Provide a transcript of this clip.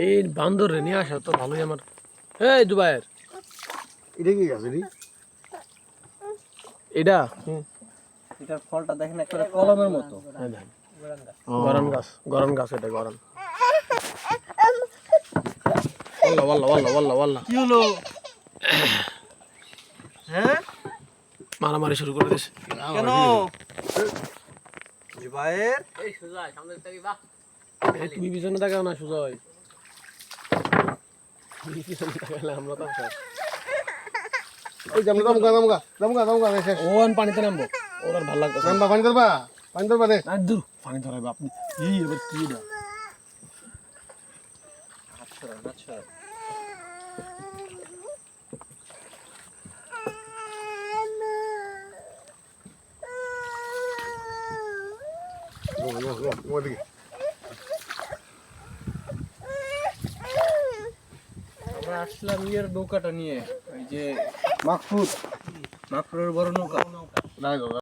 এই বান্দর রে নিয়ে আসা তো ভালোই আমার। এই দুবাইয়ের এটা কি গাছ রে? এটা এটার ফলটা দেখেন একটা কলমের মতো। গরম গাছ এটা গরম। ওয়াল্লা ওয়াল্লা ওয়াল্লা ওয়াল্লা ওয়াল্লা কি হলো? হ্যাঁ মারামারি শুরু করে দিয়েছে। কেন? জুবাইর এই সুজয় সামনে থেকে বাহ। তুমি পিছনে তাকাও না সুজয়। তুমি পিছনে তাকালে আমরা তো শেষ। ওই যে আমরা দমকা শেষ। ও আন পানিতে নামবো। ওর আর ভালো লাগতেছে না। নামবা পানি ধরবা রে। না দূর পানি ধরাইবো আপনি। এই এবার কি না আচ্ছা ওদিকে আমরা আসলাম ইয়ের নৌকাটা নিয়ে, ওই যে মাকফুরের বড় নৌকা। না